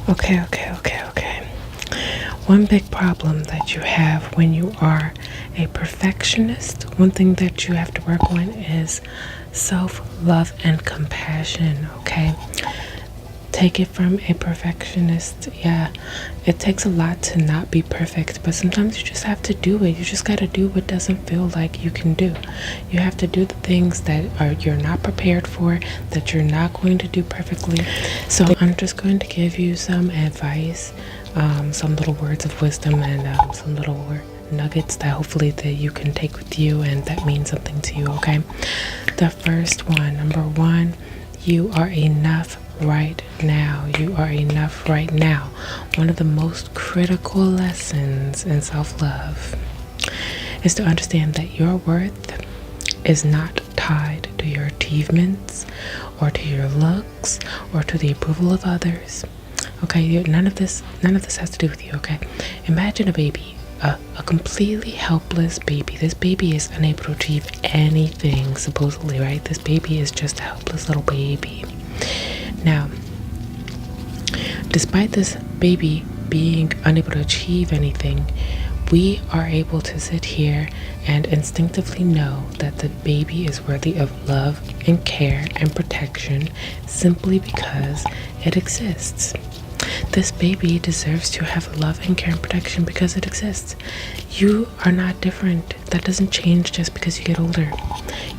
Okay. One big problem that you have when you are a perfectionist, one thing that you have to work on is self-love and compassion, okay? Take it from a perfectionist. Yeah, it takes a lot to not be perfect, but sometimes you just have to do it. You just got to do what doesn't feel like you can do. You have to do the things that you're not prepared for, that you're not going to do perfectly. So I'm just going to give you some advice, some little words of wisdom, and some little nuggets that hopefully that you can take with you and that means something to you. Okay, the first one, number one, you are enough right now. You are enough right now. One of the most critical lessons in self-love is to understand that your worth is not tied to your achievements or to your looks or to the approval of others. Okay, none of this has to do with you. Okay, imagine a baby, a completely helpless baby. This baby is unable to achieve anything, supposedly, right? This baby is just a helpless little baby. Now, despite this baby being unable to achieve anything, we are able to sit here and instinctively know that the baby is worthy of love and care and protection simply because it exists. This baby deserves to have love and care and protection because it exists. You are not different. That doesn't change just because you get older.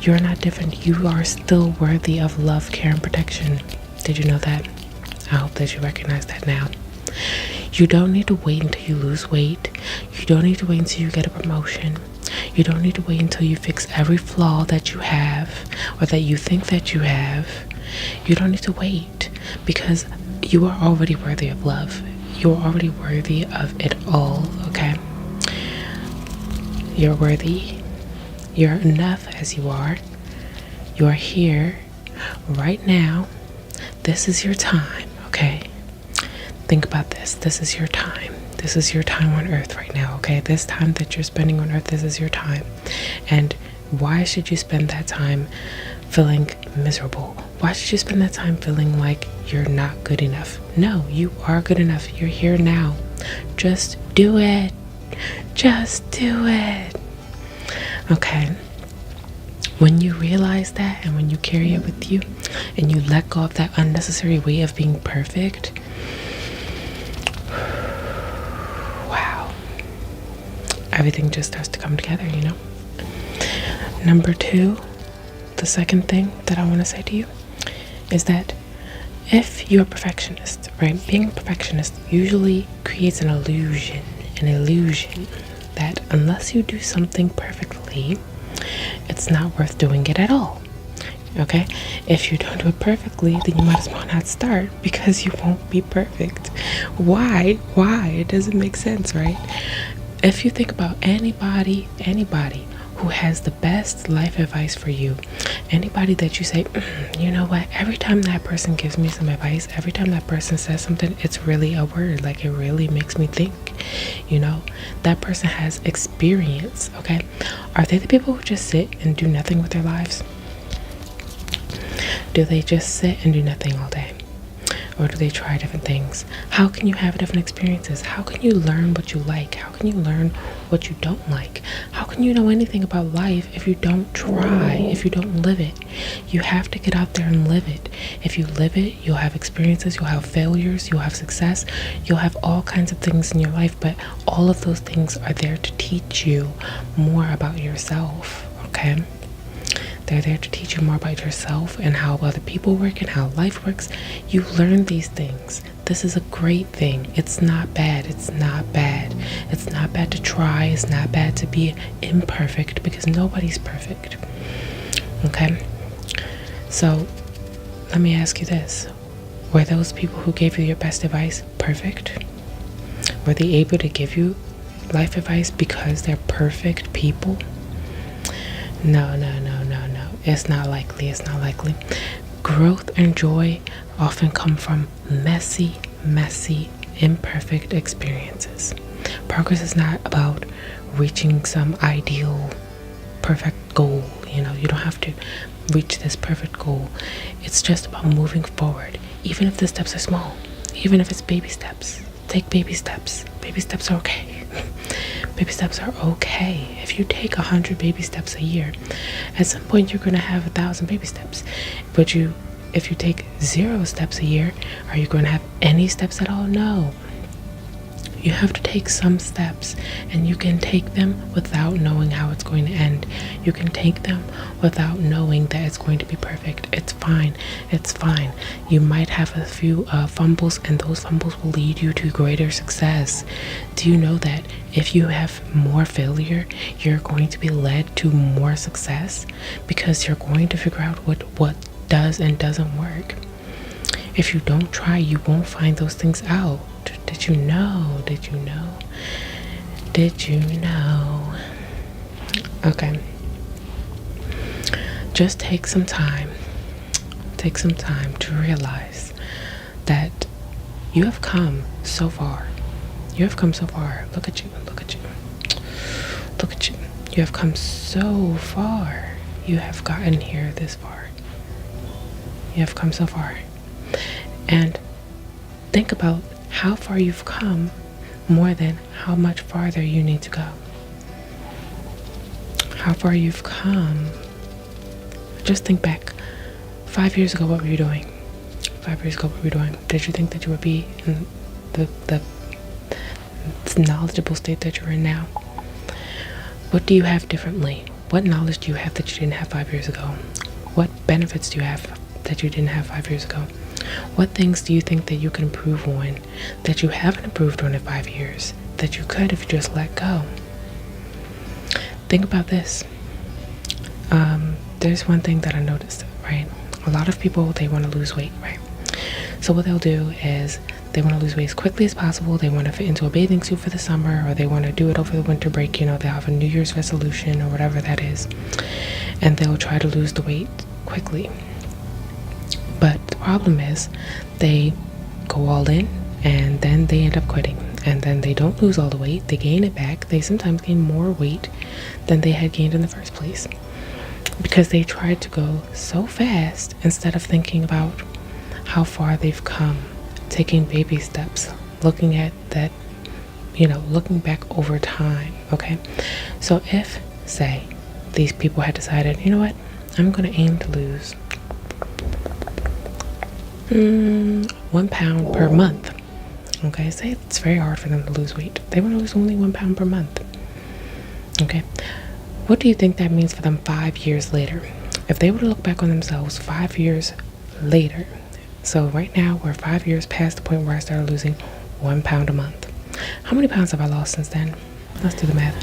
You're not different. You are still worthy of love, care, and protection. Did you know that? I hope that you recognize that now. You don't need to wait until you lose weight. You don't need to wait until you get a promotion. You don't need to wait until you fix every flaw that you have or that you think that you have. You don't need to wait because you are already worthy of love. You are already worthy of it all, okay? You're worthy. You're enough as you are. You are here right now. This is your time, okay? Think about this. This is your time. This is your time on earth right now, okay? This time that you're spending on earth, this is your time. And why should you spend that time feeling miserable? Why should you spend that time feeling like you're not good enough? No, you are good enough. You're here now. Just do it. Just do it. Okay. When you realize that and when you carry it with you and you let go of that unnecessary way of being perfect, wow, everything just starts to come together, you know? Number two, the second thing that I want to say to you is that if you're a perfectionist, right, being a perfectionist usually creates an illusion that unless you do something perfectly, it's not worth doing it at all. Okay, if you don't do it perfectly, then you might as well not start because you won't be perfect. Why? It doesn't make sense, right? If you think about anybody who has the best life advice for you, anybody that you say, you know what, every time that person gives me some advice, every time that person says something, it's really a word, like it really makes me think, you know, that person has experience. Okay, are they the people who just sit and do nothing with their lives? Do they just sit and do nothing all day? Or do they try different things? How can you have different experiences? How can you learn what you like? How can you learn what you don't like? How can you know anything about life if you don't try, if you don't live it? You have to get out there and live it. If you live it, you'll have experiences, you'll have failures, you'll have success, you'll have all kinds of things in your life, but all of those things are there to teach you more about yourself, okay? They're there to teach you more about yourself and how other people work and how life works. You learn these things. This is a great thing. It's not bad. It's not bad. It's not bad to try. It's not bad to be imperfect because nobody's perfect. Okay? So, let me ask you this. Were those people who gave you your best advice perfect? Were they able to give you life advice because they're perfect people? No. It's not likely. Growth and joy often come from messy, imperfect experiences. Progress is not about reaching some ideal, perfect goal. You know, you don't have to reach this perfect goal. It's just about moving forward, even if the steps are small. even if it's baby steps. Take baby steps. Baby steps are okay. Baby steps are okay. If you take 100 baby steps a year, at some point you're going to have 1,000 baby steps. But if you take 0 steps a year, are you going to have any steps at all? No. You have to take some steps, and you can take them without knowing how it's going to end. You can take them without knowing that it's going to be perfect. It's fine. It's fine. You might have a few fumbles, and those fumbles will lead you to greater success. Do you know that if you have more failure, you're going to be led to more success? Because you're going to figure out what does and doesn't work. If you don't try, you won't find those things out. Did you know? Did you know? Did you know? Okay. Just take some time. Take some time to realize that you have come so far. You have come so far. Look at you. Look at you. Look at you. You have come so far. You have gotten here this far. You have come so far. And think about how far you've come more than how much farther you need to go. How far you've come. Just think back. 5 years ago, what were you doing? 5 years ago, what were you doing? Did you think that you would be in the knowledgeable state that you're in now? What do you have differently? What knowledge do you have that you didn't have 5 years ago? What benefits do you have that you didn't have 5 years ago? What things do you think that you can improve on that you haven't improved on in 5 years that you could if you just let go? Think about this. There's one thing that I noticed, right? A lot of people, they want to lose weight, right? So what they'll do is they want to lose weight as quickly as possible. They want to fit into a bathing suit for the summer, or they want to do it over the winter break. They'll have a New Year's resolution or whatever that is. And they'll try to lose the weight quickly. But the problem is they go all in and then they end up quitting. And then they don't lose all the weight. They gain it back. They sometimes gain more weight than they had gained in the first place. Because they tried to go so fast instead of thinking about how far they've come. Taking baby steps. Looking at that, looking back over time. Okay? So if, say, these people had decided, you know what? I'm going to aim to lose 1 pound per month. Okay, say it's very hard for them to lose weight. They want to lose only 1 pound per month. Okay, what do you think that means for them 5 years later? If they were to look back on themselves 5 years later, so right now we're 5 years past the point where I started losing 1 pound a month. How many pounds have I lost since then? Let's do the math.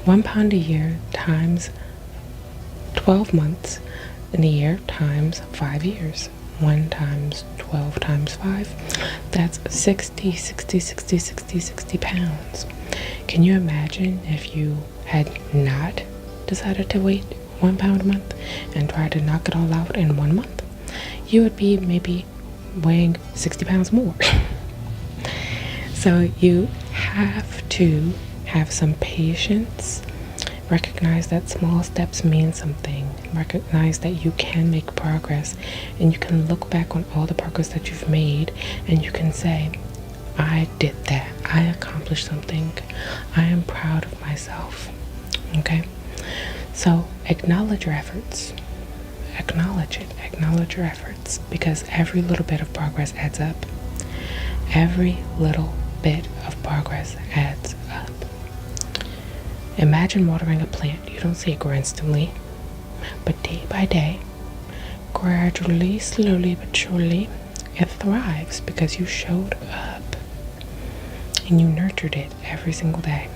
1 pound a year times 12 months in a year times 5 years. 1 times 12 times 5, that's 60 pounds. Can you imagine if you had not decided to weigh 1 pound a month and tried to knock it all out in 1 month? You would be maybe weighing 60 pounds more. So you have to have some patience. Recognize that small steps mean something. Recognize that you can make progress, and you can look back on all the progress that you've made and you can say, I did that. I accomplished something. I am proud of myself. Okay? So acknowledge your efforts. Acknowledge it. Acknowledge your efforts, because every little bit of progress adds up. Every little bit of progress adds up. Imagine watering a plant. You don't see it grow instantly, but day by day, gradually, slowly but surely, it thrives because you showed up and you nurtured it every single day.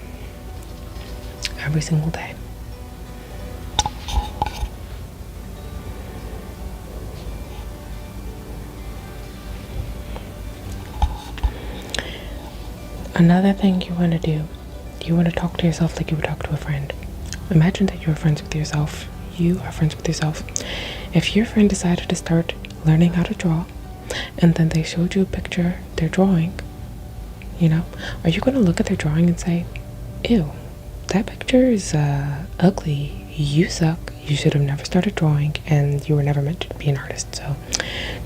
Every single day. Another thing you want to do, you want to talk to yourself like you would talk to a friend. Imagine that you're friends with yourself. You are friends with yourself. If your friend decided to start learning how to draw, and then they showed you a picture they're drawing, are you going to look at their drawing and say, ew, that picture is ugly, you suck, You should have never started drawing, and you were never meant to be an artist. So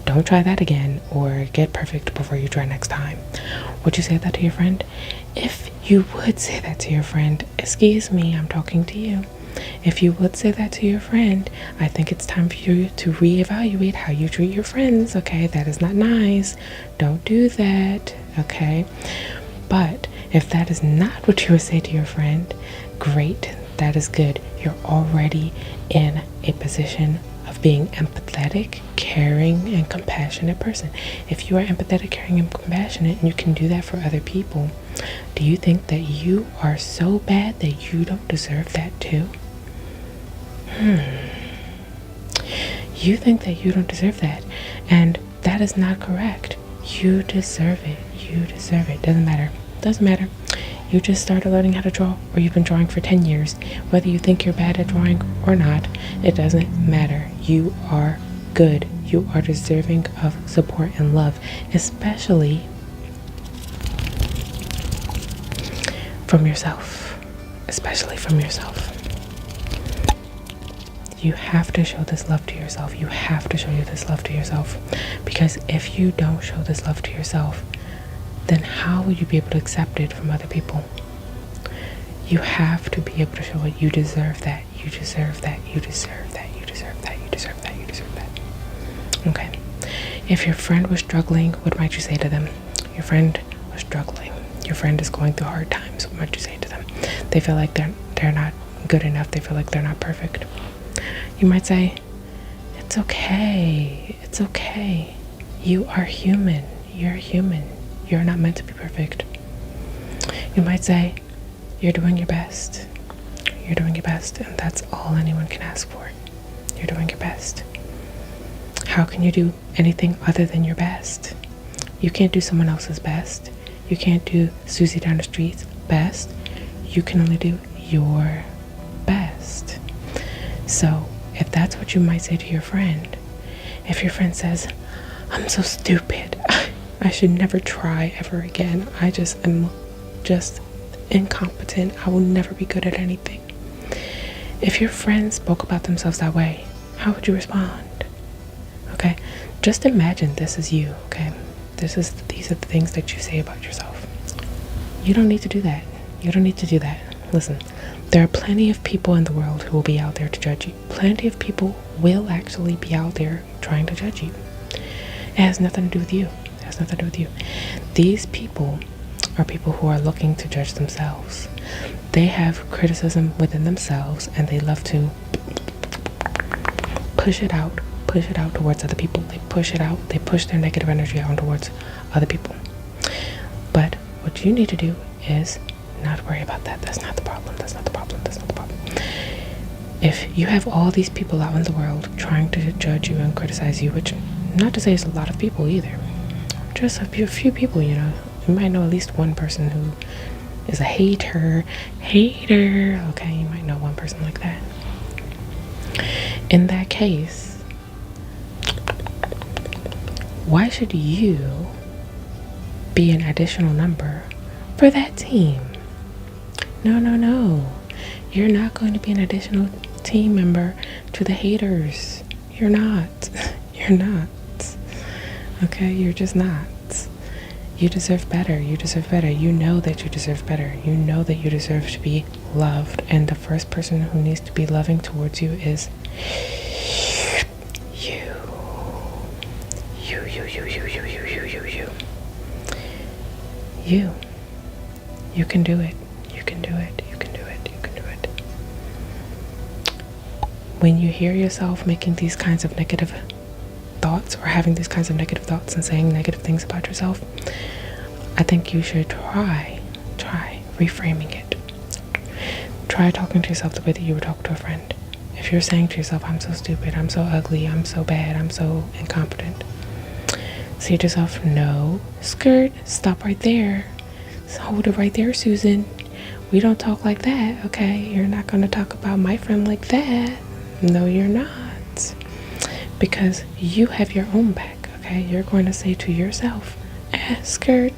don't try that again, or get perfect before you try next time. Would you say that to your friend? If you would say that to your friend, excuse me, I'm talking to you. If you would say that to your friend, I think it's time for you to reevaluate how you treat your friends, okay? That is not nice. Don't do that, okay? But if that is not what you would say to your friend, great, that is good. You're already in a position of being empathetic, caring, and compassionate person. If you are empathetic, caring, and compassionate, and you can do that for other people, do you think that you are so bad that you don't deserve that too? You think that you don't deserve that, and that is not correct. You deserve it. You deserve it. Doesn't matter. Doesn't matter. You just started learning how to draw, or you've been drawing for 10 years. Whether you think you're bad at drawing or not, it doesn't matter. You are good. You are deserving of support and love, especially from yourself. Especially from yourself. You have to show this love to yourself. You have to show this love to yourself. Because if you don't show this love to yourself, then how will you be able to accept it from other people? You have to be able to show it. You deserve that. You deserve that. You deserve that. You deserve that. You deserve that. You deserve that. Okay. If your friend was struggling, what might you say to them? Your friend was struggling. Your friend is going through hard times. What might you say to them? They feel like they're not good enough. They feel like they're not perfect. You might say, it's okay. It's okay. You are human. You're human. You're not meant to be perfect. You might say, you're doing your best. You're doing your best, and that's all anyone can ask for. You're doing your best. How can you do anything other than your best? You can't do someone else's best. You can't do Susie down the street's best. You can only do your best. So, if that's what you might say to your friend, if your friend says, I'm so stupid, I should never try ever again. I just am just incompetent. I will never be good at anything. If your friend spoke about themselves that way, how would you respond? Okay, just imagine this is you, okay? These are the things that you say about yourself. You don't need to do that. You don't need to do that. Listen, there are plenty of people in the world who will be out there to judge you. Plenty of people will actually be out there trying to judge you. It has nothing to do with you. It has nothing to do with you. These people are people who are looking to judge themselves. They have criticism within themselves, and they love to push it out towards other people. They push it out. They push their negative energy out towards other people. But what you need to do is not worry about that. That's not the problem. That's not the problem. That's not the problem. If you have all these people out in the world trying to judge you and criticize you, which not to say it's a lot of people either, just a few people, you know. You might know at least one person who is a hater. Okay, you might know one person like that. In that case, why should you be an additional number for that team? No. You're not going to be an additional team member to the haters. You're not. You're not. Okay, you're just not. You deserve better. You deserve better. You know that you deserve better. You know that you deserve to be loved. And the first person who needs to be loving towards you is you. You. You can do it. You can do it. You can do it. You can do it. When you hear yourself making these kinds of negative thoughts, or having these kinds of negative thoughts and saying negative things about yourself, I think you should try reframing it. Try talking to yourself the way that you would talk to a friend. If you're saying to yourself, I'm so stupid, I'm so ugly, I'm so bad, I'm so incompetent, say to yourself, no, skirt, stop right there. Hold it right there, Susan. We don't talk like that, okay? You're not going to talk about my friend like that. No, you're not. Because you have your own back, okay? You're going to say to yourself, skirt,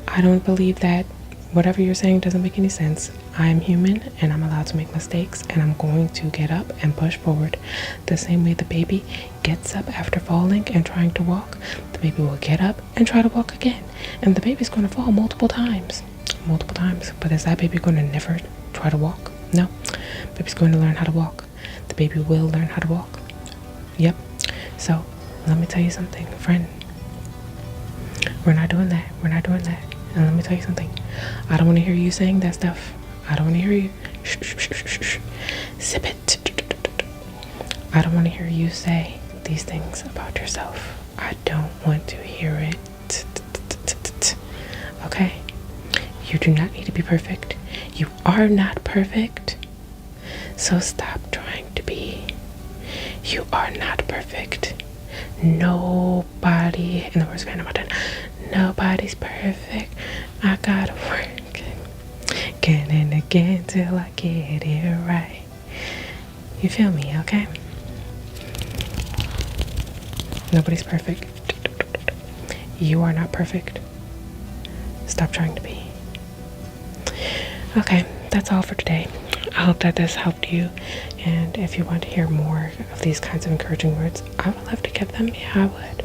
I don't believe that. Whatever you're saying doesn't make any sense. I'm human and I'm allowed to make mistakes, and I'm going to get up and push forward. The same way the baby gets up after falling and trying to walk, the baby will get up and try to walk again. And the baby's going to fall multiple times. Multiple times. But is that baby going to never try to walk? No. Baby's going to learn how to walk. The baby will learn how to walk. Yep. So let me tell you something, friend. We're not doing that. We're not doing that. And let me tell you something. I don't want to hear you saying that stuff. I don't want to hear you. Shh, shh, shh, shh, shh. Sip it. I don't want to hear you say these things about yourself. I don't want to hear it. Okay? You do not need to be perfect. You are not perfect. So stop trying to be. You are not perfect. Nobody, in the words of Hannah Montana, nobody's perfect. I gotta work again and again till I get it right. You feel me, okay? Nobody's perfect. You are not perfect. Stop trying to be. Okay, that's all for today. I hope that this helped you. And if you want to hear more of these kinds of encouraging words, I would love to give them. Yeah, I would.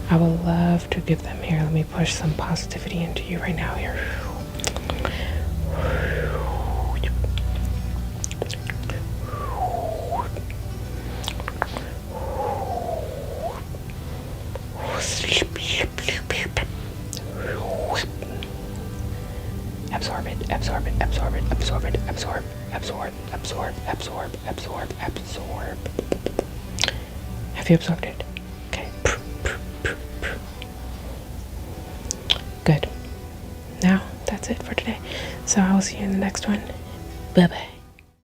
I would love to give them. Here, let me push some positivity into you right now. Here. Absorb it, absorb it, absorb it, absorb it, absorb, absorb, absorb, absorb, absorb, absorb. Have you absorbed it? Okay. Good. Now, that's it for today. So I will see you in the next one. Bye-bye.